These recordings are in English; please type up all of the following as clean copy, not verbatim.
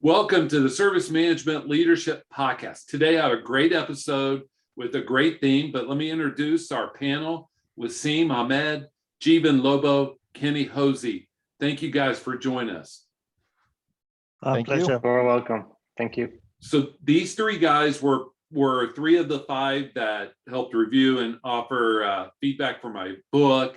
Welcome to the Service Management Leadership Podcast. Today I have a great episode with a great theme, but let me introduce our panel: Waseem Ahmed, Jeevan Lobo, Kenny Hosey. Thank you guys for joining us. Thank you. You're welcome. Thank you. So these three guys were three of the five that helped review and offer feedback for my book.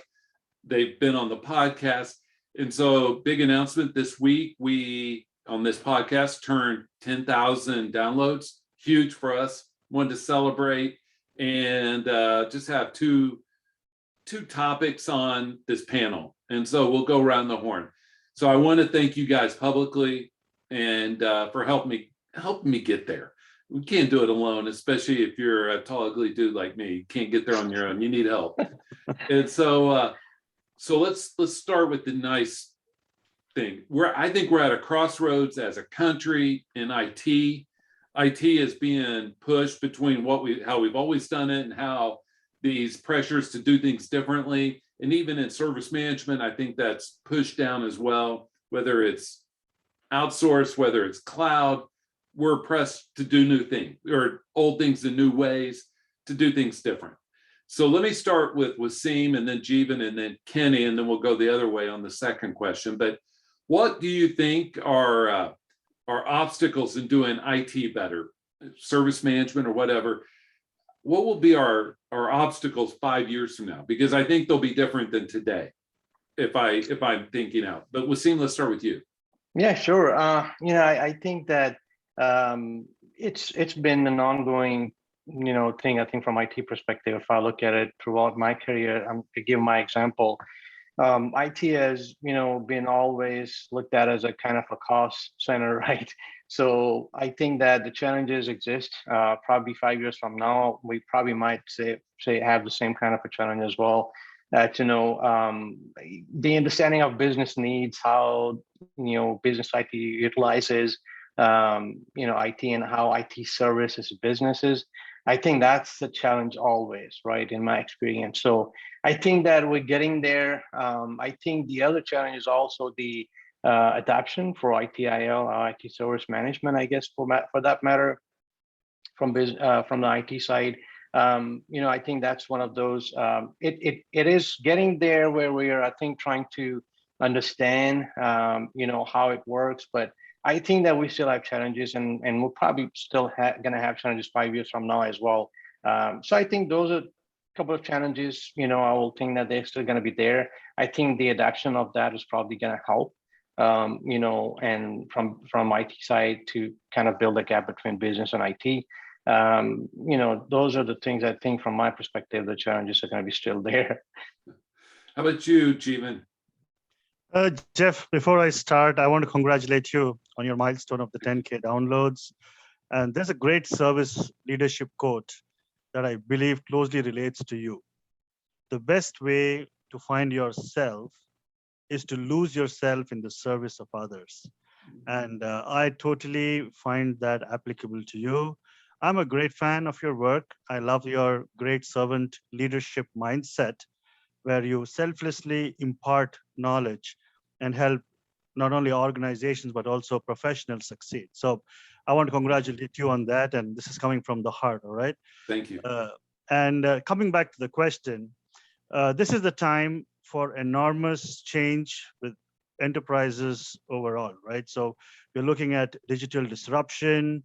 They've been on the podcast. And so big announcement this week, we on this podcast turned 10,000 downloads. Huge for us. Wanted to celebrate and just have two topics on this panel. And so we'll go around the horn. So I want to thank you guys publicly and for helping me get there. We can't do it alone, especially if you're a tall, ugly dude like me. You can't get there on your own. You need help. And so let's start with the nice thing. I think we're at a crossroads as a country in IT. IT is being pushed between how we've always done it and how these pressures to do things differently. And even in service management, I think that's pushed down as well, whether it's outsourced, whether it's cloud. We're pressed to do new things or old things in new ways, to do things different. So let me start with Waseem and then Jeevan and then Kenny, and then we'll go the other way on the second question. But what do you think are obstacles in doing IT better, service management or whatever? What will be our obstacles 5 years from now? Because I think they'll be different than today, if I'm thinking out. But Waseem, let's start with you. Yeah, sure. I think that it's been an ongoing thing. I think from IT perspective, if I look at it throughout my career, to give my example. IT has, been always looked at as a kind of a cost center, right? So I think that the challenges exist. Probably 5 years from now, we probably might say have the same kind of a challenge as well. The understanding of business needs, how business IT utilizes IT and how IT services businesses. I think that's the challenge always, right, in my experience. So I think that we're getting there. I think the other challenge is also the adoption for ITIL, IT service management, I guess, for that matter, from the IT side. I think that's one of those. It is getting there where we are, I think, trying to understand, how it works, but I think that we still have challenges, and we're probably still going to have challenges 5 years from now as well. So I think those are a couple of challenges. I will think that they're still going to be there. I think the adoption of that is probably going to help, and from IT side to kind of build a gap between business and IT. Those are the things I think from my perspective, the challenges are going to be still there. How about you, Jeevan? Jeff, before I start, I want to congratulate you on your milestone of the 10K downloads. And there's a great service leadership quote that I believe closely relates to you. The best way to find yourself is to lose yourself in the service of others. And I totally find that applicable to you. I'm a great fan of your work. I love your great servant leadership mindset, where you selflessly impart knowledge and help not only organizations, but also professionals succeed. So I want to congratulate you on that. And this is coming from the heart, all right? Thank you. Coming back to the question, this is the time for enormous change with enterprises overall, right? So we're looking at digital disruption,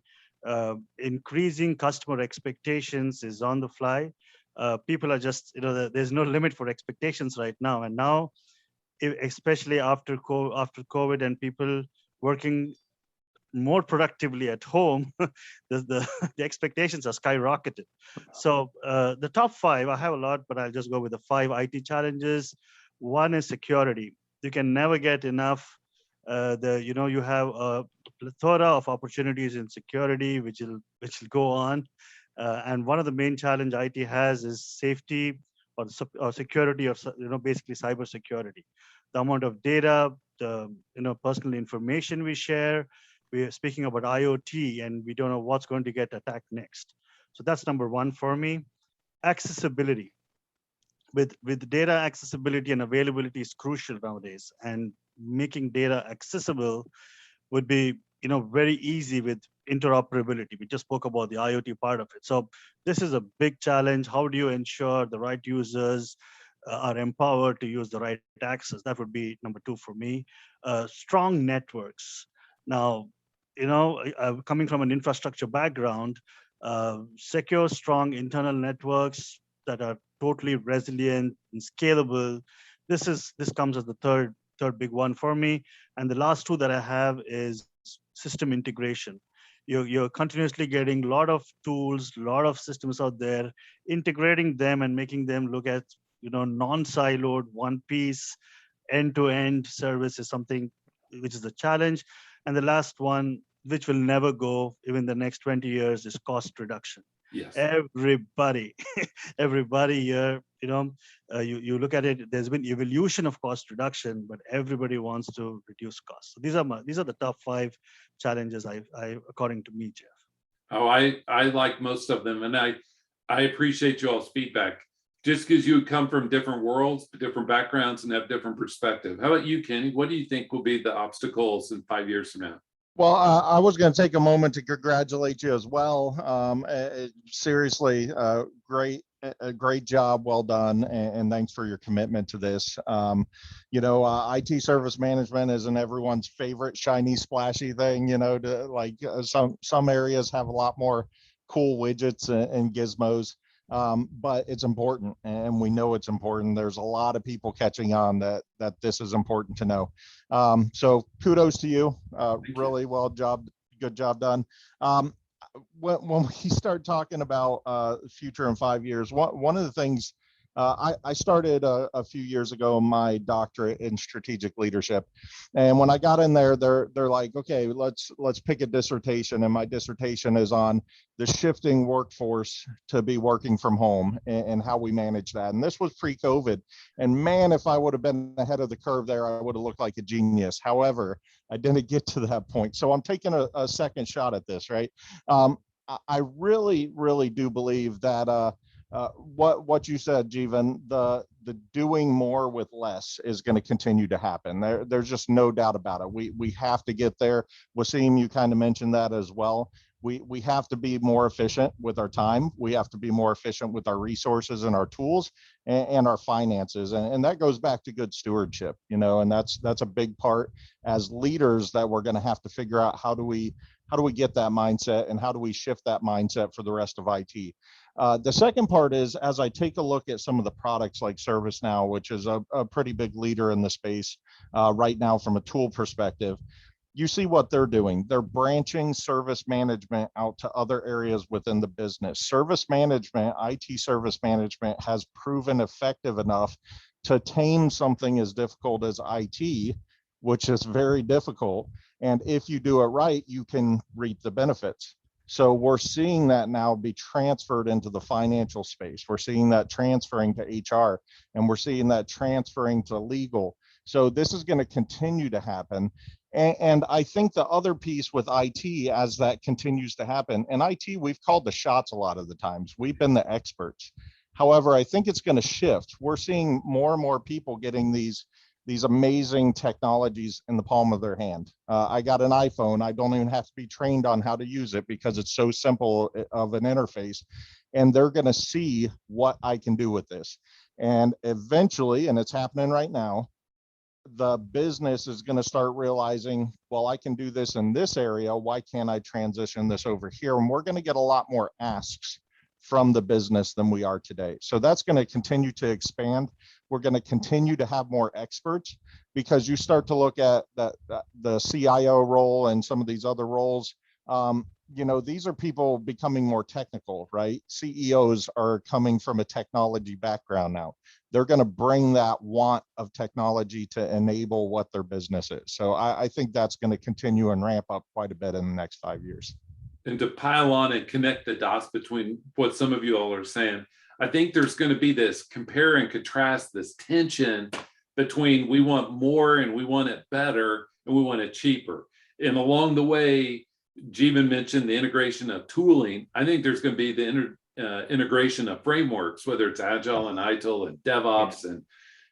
increasing customer expectations is on the fly. People are just, there's no limit for expectations right now. And now, especially after COVID and people working more productively at home, the expectations are skyrocketed. So the top five, I have a lot, but I'll just go with the 5 IT challenges. One is security. You can never get enough. You have a plethora of opportunities in security, which will go on. And one of the main challenge IT has is safety or security, or basically cyber security. The amount of data, the personal information we share. We're speaking about IoT, and we don't know what's going to get attacked next. So that's number one for me. Accessibility. With data, accessibility and availability is crucial nowadays, and making data accessible would be very easy with interoperability. We just spoke about the IoT part of it. So this is a big challenge. How do you ensure the right users are empowered to use the right access? That would be number 2 for me. Strong networks. Now, coming from an infrastructure background, secure, strong internal networks that are totally resilient and scalable. This comes as the third big one for me. And the last 2 that I have is system integration. You're continuously getting a lot of tools, a lot of systems out there, integrating them and making them look at non-siloed, one piece, end-to-end service is something which is a challenge. And the last one, which will never go even the next 20 years, is cost reduction. Yes. Everybody, everybody here, you look at it, there's been evolution of cost reduction, but everybody wants to reduce costs. So these are the top 5 challenges I according to me, Jeff. Oh, I like most of them, and I appreciate you all's feedback. Just because you come from different worlds, different backgrounds, and have different perspective. How about you, Kenny? What do you think will be the obstacles in 5 years from now? Well, I was going to take a moment to congratulate you as well. Seriously, a great job, well done, and thanks for your commitment to this. IT service management isn't everyone's favorite shiny, splashy thing. Some areas have a lot more cool widgets and gizmos. But it's important, and we know it's important. There's a lot of people catching on that this is important to know. So kudos to you. Really good job done. When we start talking about future in 5 years, one of the things I started a few years ago my doctorate in strategic leadership, and when I got in there, they're like, okay, let's pick a dissertation, and my dissertation is on the shifting workforce to be working from home and how we manage that. And this was pre-COVID, and man, if I would have been ahead of the curve there, I would have looked like a genius. However, I didn't get to that point, so I'm taking a second shot at this, right? I really do believe that what you said, Jeevan, the doing more with less is going to continue to happen. There's just no doubt about it. We have to get there. Waseem, you kind of mentioned that as well. We have to be more efficient with our time. We have to be more efficient with our resources and our tools and our finances. And that goes back to good stewardship, and that's a big part as leaders that we're going to have to figure out how do we get that mindset, and how do we shift that mindset for the rest of IT. The second part is, as I take a look at some of the products like ServiceNow, which is a pretty big leader in the space right now from a tool perspective, you see what they're doing. They're branching service management out to other areas within the business. Service management, IT service management, has proven effective enough to tame something as difficult as IT, which is very difficult. And if you do it right, you can reap the benefits. So we're seeing that now be transferred into the financial space. We're seeing that transferring to HR, and we're seeing that transferring to legal. So this is going to continue to happen. And I think the other piece with IT, as that continues to happen, and IT, we've called the shots a lot of the times. We've been the experts. However, I think it's going to shift. We're seeing more and more people getting these amazing technologies in the palm of their hand. I got an iPhone. I don't even have to be trained on how to use it because it's so simple of an interface. And they're going to see what I can do with this. And eventually, and it's happening right now, the business is going to start realizing, well, I can do this in this area. Why can't I transition this over here? And we're going to get a lot more asks from the business than we are today. So that's going to continue to expand. We're going to continue to have more experts, because you start to look at the CIO role and some of these other roles. These are people becoming more technical, right? CEOs are coming from a technology background now. They're going to bring that want of technology to enable what their business is. So I think that's going to continue and ramp up quite a bit in the next 5 years. And to pile on and connect the dots between what some of you all are saying, I think there's going to be this compare and contrast, this tension between we want more and we want it better and we want it cheaper. And along the way, Jeevan mentioned the integration of tooling. I think there's going to be the integration of frameworks, whether it's Agile and Itil and DevOps. And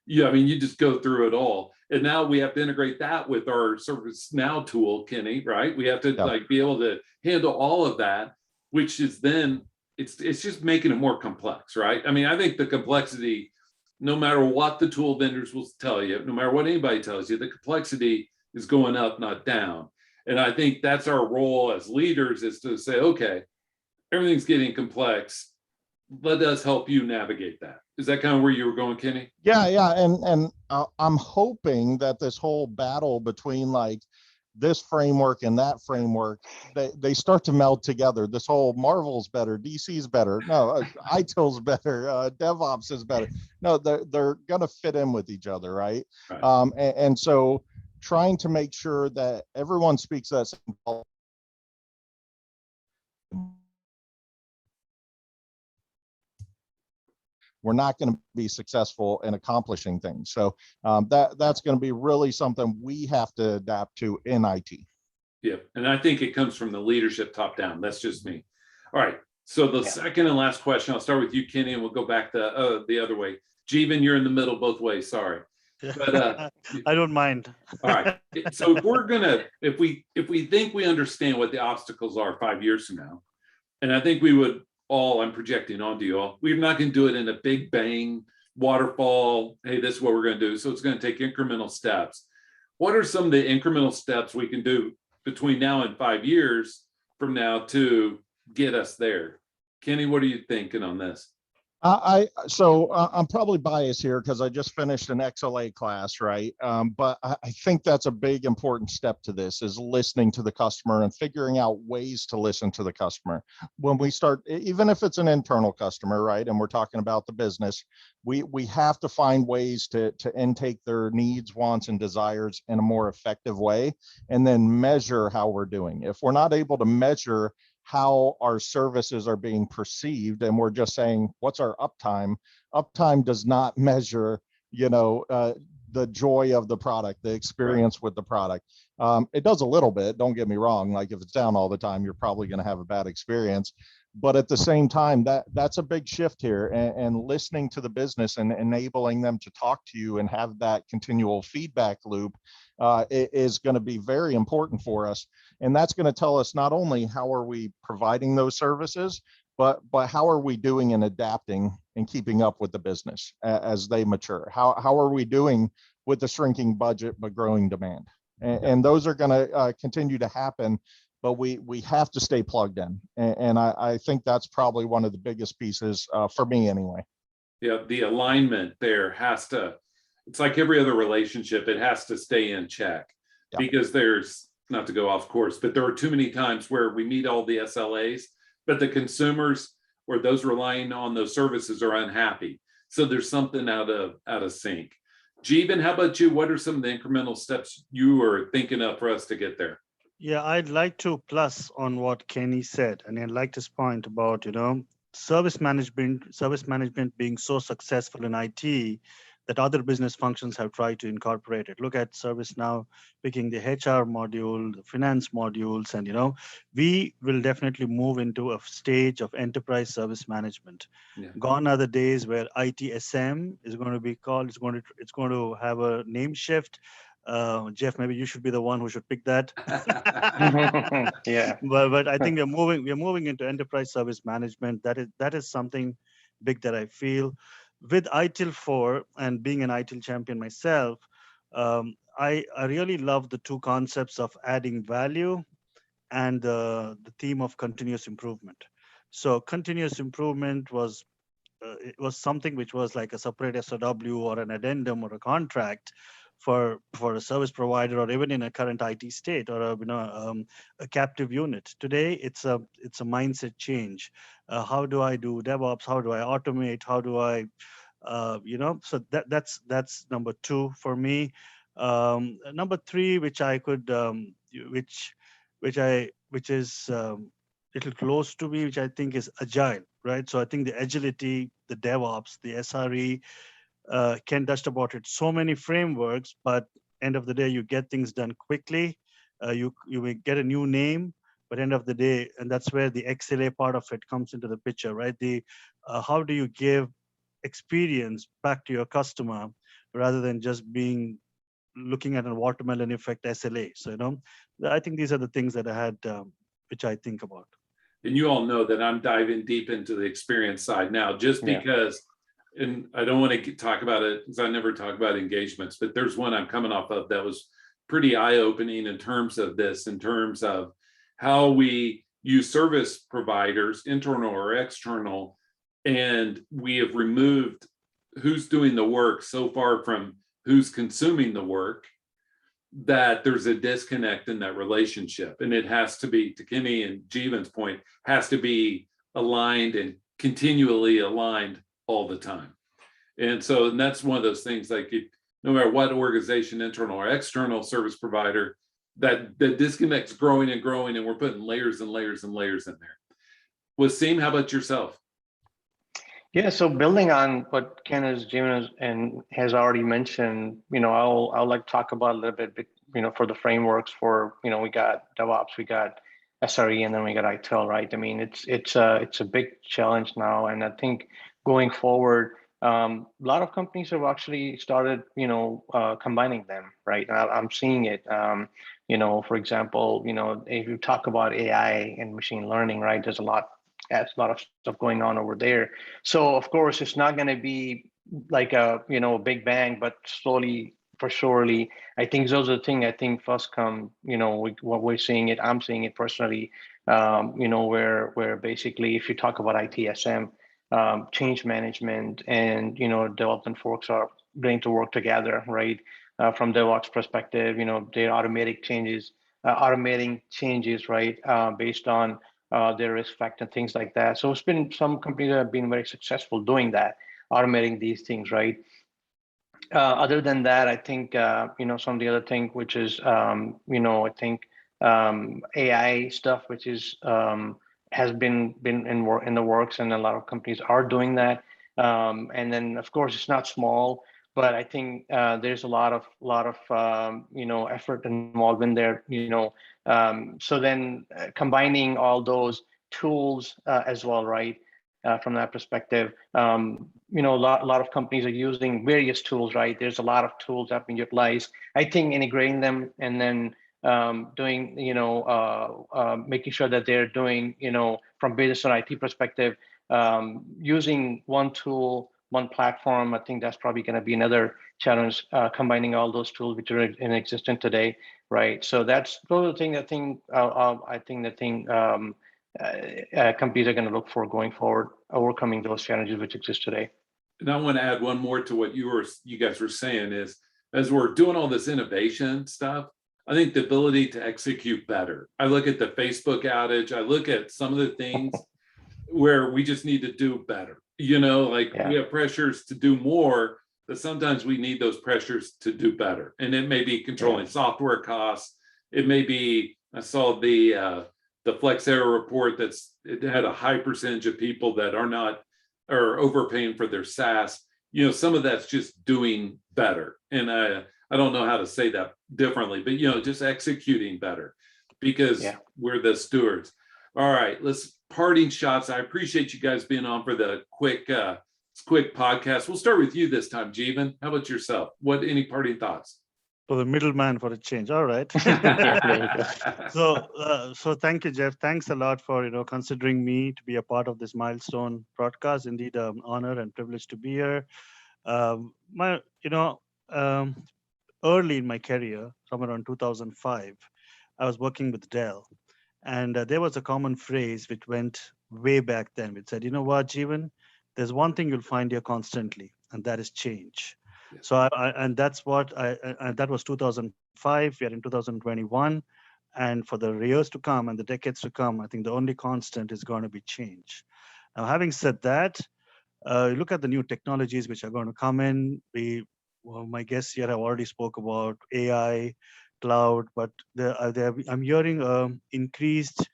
you just go through it all. And now we have to integrate that with our ServiceNow tool, Kenny, right? We have to like be able to handle all of that, which is then it's just making it more complex, right? I mean, I think the complexity, no matter what the tool vendors will tell you, no matter what anybody tells you, the complexity is going up, not down. And I think that's our role as leaders, is to say, okay, everything's getting complex. Let us help you navigate that. Is that kind of where you were going, Kenny? Yeah, and I'm hoping that this whole battle between like this framework and that framework, they start to meld together. This whole Marvel's better, DC's better, no, Itil's better, DevOps is better. No, they're gonna fit in with each other, right? Right. And so trying to make sure that everyone speaks that same. We're not going to be successful in accomplishing things. So that's going to be really something we have to adapt to in IT. Yeah, and I think it comes from the leadership top down. That's just me. All right. So the second and last question, I'll start with you, Kenny, and we'll go back the other way. Jeevan, you're in the middle both ways. Sorry, but I don't mind. all right. So if we think we understand what the obstacles are 5 years from now, and I think we would all, I'm projecting onto you all, we're not going to do it in a big bang waterfall. Hey, this is what we're going to do. So it's going to take incremental steps. What are some of the incremental steps we can do between now and 5 years from now to get us there? Kenny, what are you thinking on this? I'm probably biased here because I just finished an XLA class, right? But I think that's a big important step to this, is listening to the customer and figuring out ways to listen to the customer. When we start, even if it's an internal customer, right, and we're talking about the business, we have to find ways to intake their needs, wants, and desires in a more effective way, and then measure how we're doing. If we're not able to measure how our services are being perceived, and we're just saying, what's our uptime? Uptime does not measure, the joy of the product, the experience with the product. It does a little bit, don't get me wrong. Like if it's down all the time, you're probably going to have a bad experience. But at the same time, that's a big shift here, and listening to the business and enabling them to talk to you and have that continual feedback loop is going to be very important for us. And that's going to tell us not only how are we providing those services, but how are we doing in adapting and keeping up with the business as they mature? How are we doing with the shrinking budget but growing demand? And those are going to continue to happen, but we have to stay plugged in. And I think that's probably one of the biggest pieces for me anyway. Yeah, the alignment there has to, it's like every other relationship, it has to stay in check, because there's, not to go off course, but there are too many times where we meet all the SLAs, but the consumers or those relying on those services are unhappy. So there's something out of sync. Jeevan, how about you? What are some of the incremental steps you are thinking of for us to get there? Yeah, I'd like to plus on what Kenny said, and I liked his point about, service management being so successful in IT that other business functions have tried to incorporate it. Look at ServiceNow picking the HR module, the finance modules, and we will definitely move into a stage of enterprise service management. Yeah. Gone are the days where ITSM is going to be called. It's going to have a name shift. Jeff, maybe you should be the one who should pick that. Yeah. But I think we're moving into enterprise service management. That is something big that I feel. With Itil 4 and being an Itil champion myself, I really love the two concepts of adding value and the theme of continuous improvement. So continuous improvement was something which was like a separate SOW or an addendum or a contract for a service provider, or even in a current IT state, or a captive unit. Today, it's a mindset change. How do I do DevOps? How do I automate? How do I, So that's number two for me. Number three, which I could, which is little close to me, which I think is agile, right? So I think the agility, the DevOps, the SRE. Ken touched about it. So many frameworks, but end of the day, you get things done quickly. You may get a new name, but end of the day, and that's where the XLA part of it comes into the picture, right? How do you give experience back to your customer rather than just being looking at a watermelon effect SLA. So, I think these are the things that I had, which I think about. And you all know that I'm diving deep into the experience side now, just Yeah. because, and I don't want to talk about it because I never talk about engagements, but there's one I'm coming off of that was pretty eye-opening in terms of this, in terms of how we use service providers, internal or external, and we have removed who's doing the work so far from who's consuming the work, that there's a disconnect in that relationship. And it has to be, to Kenny and Jeevan's point, has to be aligned and continually aligned all the time. And so, and that's one of those things, like no matter what organization, internal or external service provider, that the disconnect's growing and growing, and we're putting layers and layers and layers in there. Waseem, how about yourself? Yeah, so building on what Ken has already mentioned, I'll like talk about a little bit, for the frameworks for, we got DevOps, we got SRE, and then we got Itil, right? I mean, it's a big challenge now, and I think going forward, a lot of companies have actually started, combining them, right? I'm seeing it. For example, if you talk about AI and machine learning, right? There's a lot of stuff going on over there. So of course, it's not going to be like a big bang, but slowly for surely, I think those are the things. I think first come, what we're seeing it. I'm seeing it personally. Where basically, if you talk about ITSM, change management and development folks are going to work together, right? From DevOps perspective, they're automating changes, right? Based on their risk factor and things like that. So it's been some companies that have been very successful doing that, automating these things, right? Other than that, I think some of the other thing, which is I think AI stuff, which is has been in the works, and a lot of companies are doing that. And then of course it's not small, but I think there's a lot of effort involved in there. So then combining all those tools as well, right? From that perspective, a lot of companies are using various tools, right? There's a lot of tools that have been utilized. I think integrating them and then doing, making sure that they're doing, from business and IT perspective, using one tool, one platform. I think that's probably going to be another challenge, combining all those tools which are in existence today, right? So those are the things companies are going to look for going forward, overcoming those challenges which exist today. And I want to add one more to what you guys were saying is, as we're doing all this innovation stuff, I think the ability to execute better. I look at the Facebook outage, I look at some of the things where we just need to do better. We have pressures to do more, but sometimes we need those pressures to do better. And it may be controlling software costs. It may be, I saw the Flex Error report it had a high percentage of people that are overpaying for their SaaS. Some of that's just doing better. And I don't know how to say that differently, but just executing better, because we're the stewards. All right, let's parting shots. I appreciate you guys being on for the quick podcast. We'll start with you this time, Jeevan. How about yourself? Any parting thoughts? For the middleman for a change. All right. So thank you, Jeff. Thanks a lot for considering me to be a part of this milestone broadcast. Indeed, honor and privilege to be here. Early in my career, somewhere around 2005, I was working with Dell, and there was a common phrase which went way back then, which said, "You know what, Jeevan? There's one thing you'll find here constantly, and that is change." So that was 2005. We are in 2021, and for the years to come and the decades to come, I think the only constant is going to be change. Now, having said that, you look at the new technologies which are going to come in. My guests here have already spoke about AI, cloud, but I'm hearing increased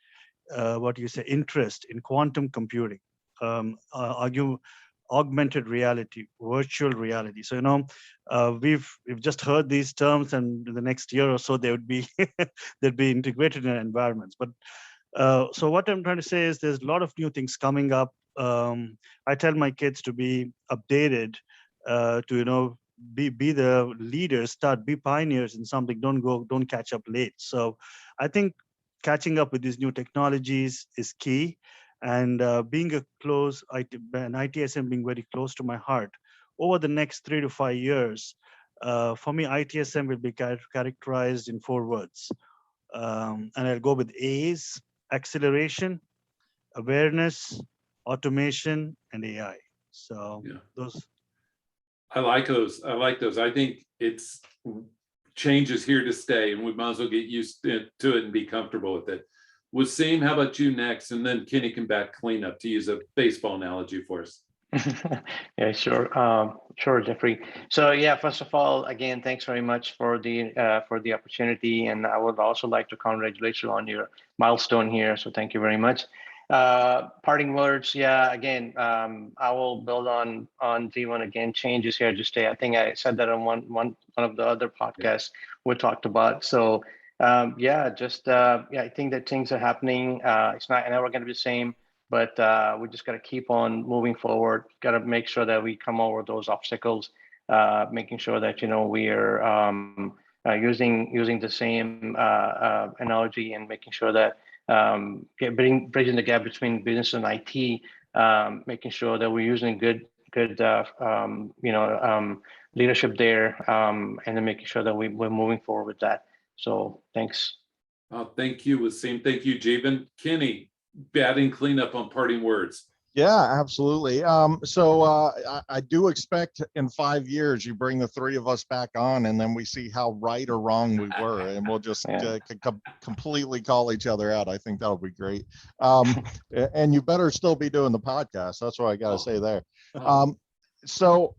interest in quantum computing, augmented reality, virtual reality. So we've just heard these terms, and in the next year or so they would be they'd be integrated in environments. But so what I'm trying to say is there's a lot of new things coming up. I tell my kids to be updated, to be the leaders, be pioneers in something. Don't catch up late. So I think catching up with these new technologies is key, and being an ITSM being very close to my heart. Over the next 3 to 5 years, for me, ITSM will be characterized in 4 words, and I'll go with A's: acceleration, awareness, automation, and AI. So Yeah. those. I like those. I think it's change is here to stay, and we might as well get used to it and be comfortable with it. Waseem, how about you next? And then Kenny can back clean up, to use a baseball analogy for us. Yeah, sure. Sure, Jeffrey. So yeah, first of all, again, thanks very much for the opportunity, and I would also like to congratulate you on your milestone here. So thank you very much. Parting words, yeah. Again, I will build on Jeevan again. Change is here to stay. I think I said that on one of the other podcasts we talked about. So yeah, just yeah, I think that things are happening. It's not never going to be the same. But we just got to keep on moving forward. Got to make sure that we come over those obstacles, making sure that we are using the same analogy, and making sure that bridging the gap between business and IT, making sure that we're using good leadership there, and then making sure that we're moving forward with that. So thanks. Thank you, Waseem. Thank you, Jeevan. Kenny, batting cleanup on parting words. Yeah, absolutely. So I do expect in 5 years you bring the 3 of us back on, and then we see how right or wrong we were, and we'll just completely call each other out. I think that'll be great. And you better still be doing the podcast. That's what I got to say there. So,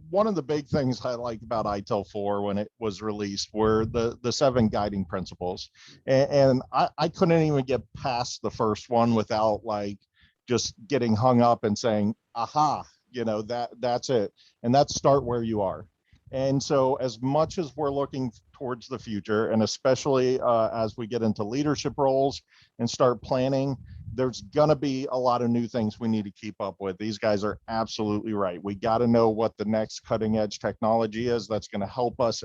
one of the big things I liked about ITIL 4 when it was released were the 7 guiding principles. And I couldn't even get past the first one without just getting hung up and saying, aha, that's it. And that's start where you are. And so as much as we're looking towards the future, and especially as we get into leadership roles and start planning, there's going to be a lot of new things we need to keep up with. These guys are absolutely right. We got to know what the next cutting edge technology is that's going to help us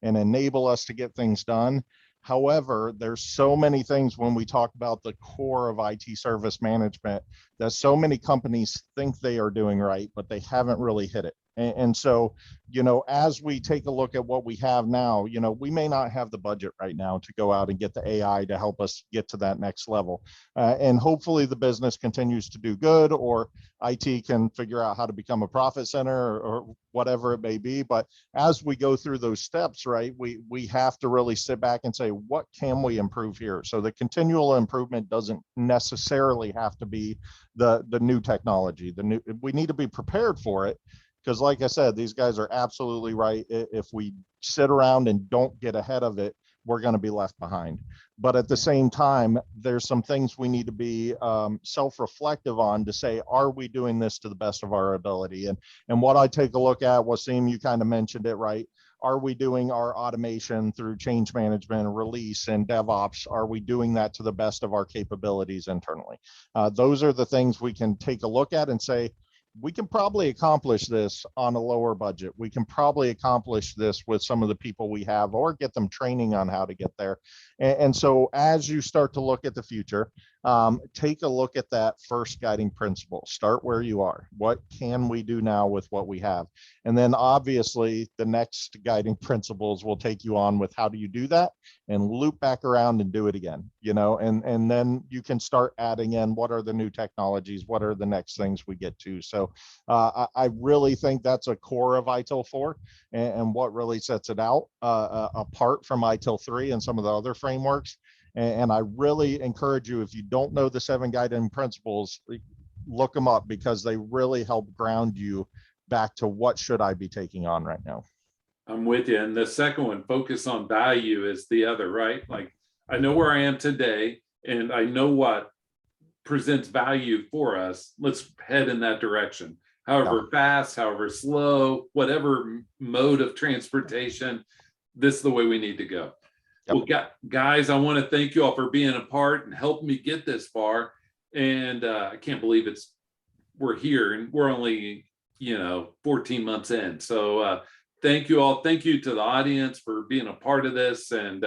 and enable us to get things done. However, there's so many things when we talk about the core of IT service management that so many companies think they are doing right, but they haven't really hit it. And so, as we take a look at what we have now, we may not have the budget right now to go out and get the AI to help us get to that next level. And hopefully the business continues to do good, or IT can figure out how to become a profit center or whatever it may be. But as we go through those steps, right, we have to really sit back and say, what can we improve here? So the continual improvement doesn't necessarily have to be the new technology. We need to be prepared for it. Because like I said, these guys are absolutely right. If we sit around and don't get ahead of it, we're going to be left behind. But at the same time, there's some things we need to be self-reflective on to say, are we doing this to the best of our ability? And what I take a look at, Waseem, you kind of mentioned it, right? Are we doing our automation through change management, release, and DevOps? Are we doing that to the best of our capabilities internally? Those are the things we can take a look at and say, we can probably accomplish this on a lower budget. We can probably accomplish this with some of the people we have, or get them training on how to get there. And so as you start to look at the future, take a look at that first guiding principle. Start where you are. What can we do now with what we have? And then obviously the next guiding principles will take you on with how do you do that, and loop back around and do it again, and then you can start adding in what are the new technologies, what are the next things we get to. So I really think that's a core of ITIL 4 and what really sets it out apart from ITIL 3 and some of the other frameworks. And I really encourage you, if you don't know the 7 guiding principles, look them up, because they really help ground you back to what should I be taking on right now. I'm with you. And the second one, focus on value, is the other, right? Like, I know where I am today, and I know what presents value for us. Let's head in that direction. However fast, however slow, whatever mode of transportation, this is the way we need to go. Well, guys, I want to thank you all for being a part and helping me get this far. And I can't believe we're here, and we're only 14 months in. So thank you all. Thank you to the audience for being a part of this. And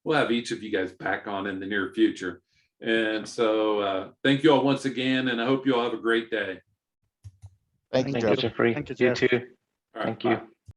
we'll have each of you guys back on in the near future. And so thank you all once again. And I hope you all have a great day. Thank you, Thank Jeff. you, Jeffrey. Thank you, You Jeff. too. All right, Thank bye. you.